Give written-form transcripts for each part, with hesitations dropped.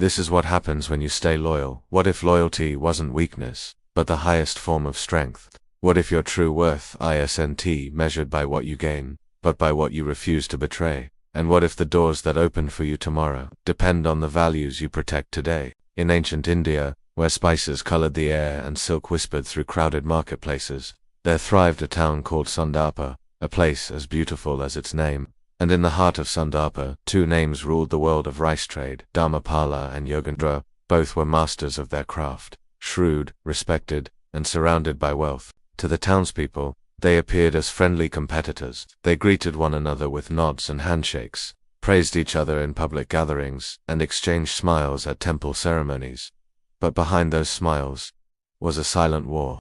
This is what happens when you stay loyal. What if loyalty wasn't weakness, but the highest form of strength? What if your true worth isn't measured by what you gain, but by what you refuse to betray? And what if the doors that open for you tomorrow depend on the values you protect today? In ancient India, where spices colored the air and silk whispered through crowded marketplaces, there thrived a town called Sundapa, a place as beautiful as its name. And in the heart of Sundapa, two names ruled the world of rice trade, Dharmapala and Yogendra. Both were masters of their craft, shrewd, respected, and surrounded by wealth. To the townspeople, they appeared as friendly competitors. They greeted one another with nods and handshakes, praised each other in public gatherings, and exchanged smiles at temple ceremonies. But behind those smiles was a silent war.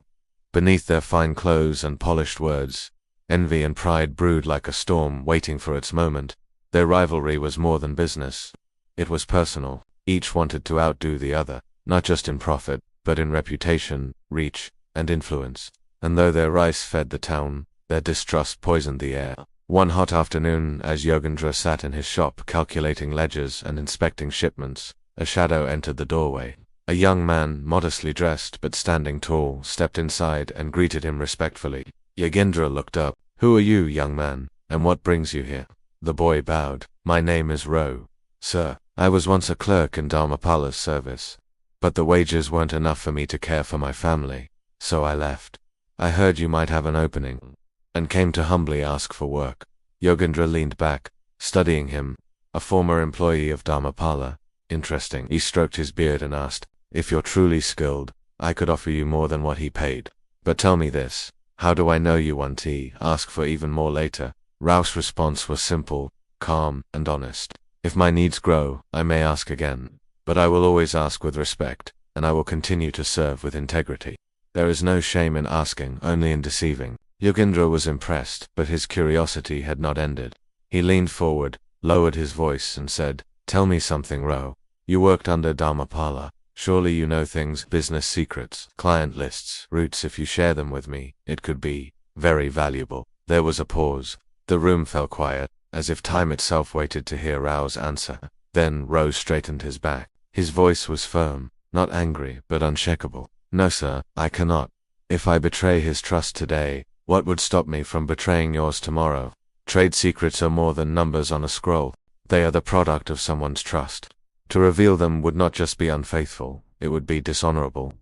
Beneath their fine clothes and polished words, envy and pride brewed like a storm waiting for its moment. Their rivalry was more than business. It was personal. Each wanted to outdo the other, not just in profit, but in reputation, reach, and influence. And though their rice fed the town, their distrust poisoned the air. One hot afternoon, as Yogendra sat in his shop calculating ledgers and inspecting shipments, a shadow entered the doorway. A young man, modestly dressed but standing tall, stepped inside and greeted him respectfully. Yogendra looked up. "Who are you, young man, and what brings you here?" The boy bowed. "My name is Ro, sir. I was once a clerk in Dharmapala's service, but the wages weren't enough for me to care for my family, so I left. I heard you might have an opening, and came to humbly ask for work." Yogendra leaned back, studying him. A former employee of Dharmapala. Interesting. He stroked his beard and asked, "If you're truly skilled, I could offer you more than what he paid. But tell me this. How do I know you won't ask for even more later?" Rao's response was simple, calm, and honest. "If my needs grow, I may ask again. But I will always ask with respect, and I will continue to serve with integrity. There is no shame in asking, only in deceiving." Yogendra was impressed, but his curiosity had not ended. He leaned forward, lowered his voice, and said, "Tell me something, Ro. You worked under Dharmapala. Surely you know things, business secrets, client lists, routes. If you share them with me, it could be very valuable." There was a pause. The room fell quiet, as if time itself waited to hear Rao's answer. Then Ro straightened his back. His voice was firm, not angry, but unshakable. "No, sir, I cannot. If I betray his trust today, what would stop me from betraying yours tomorrow? Trade secrets are more than numbers on a scroll. They are the product of someone's trust. To reveal them would not just be unfaithful, it would be dishonorable."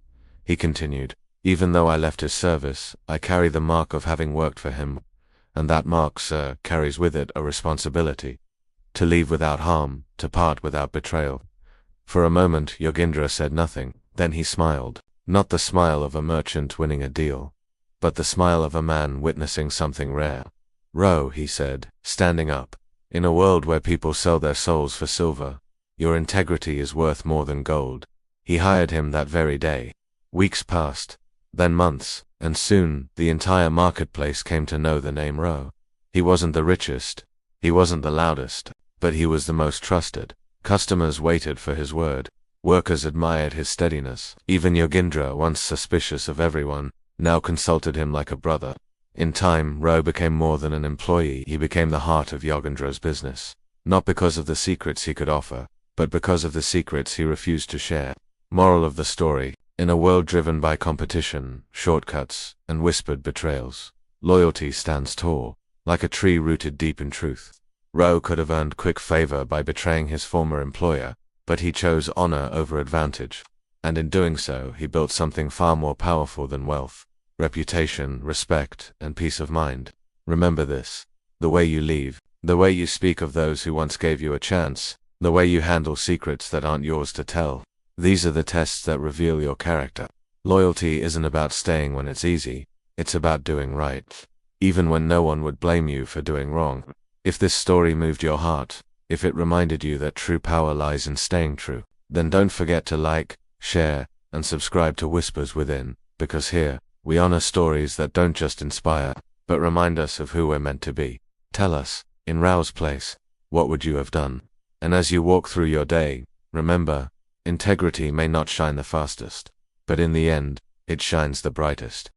He continued, "Even though I left his service, I carry the mark of having worked for him, and that mark, sir, carries with it a responsibility. To leave without harm, to part without betrayal." For a moment Yogendra said nothing, then he smiled. Not the smile of a merchant winning a deal, but the smile of a man witnessing something rare. "Ro," he said, standing up, "in a world where people sell their souls for silver, your integrity is worth more than gold." He hired him that very day. Weeks passed, then months, and soon the entire marketplace came to know the name Ro. He wasn't the richest, he wasn't the loudest, but he was the most trusted. Customers waited for his word. Workers admired his steadiness. Even Yogendra, once suspicious of everyone, now consulted him like a brother. In time, Ro became more than an employee. He became the heart of Yogendra's business. Not because of the secrets he could offer, but because of the secrets he refused to share. Moral of the story: in a world driven by competition, shortcuts, and whispered betrayals, loyalty stands tall, like a tree rooted deep in truth. Ro could have earned quick favor by betraying his former employer, but he chose honor over advantage. And in doing so, he built something far more powerful than wealth: reputation, respect, and peace of mind. Remember this: the way you leave, the way you speak of those who once gave you a chance, the way you handle secrets that aren't yours to tell, these are the tests that reveal your character. Loyalty isn't about staying when it's easy, it's about doing right, even when no one would blame you for doing wrong. If this story moved your heart, if it reminded you that true power lies in staying true, then don't forget to like, share, and subscribe to Whispers Within, because here, we honor stories that don't just inspire, but remind us of who we're meant to be. Tell us, in Rao's place, what would you have done? And as you walk through your day, remember, integrity may not shine the fastest, but in the end, it shines the brightest.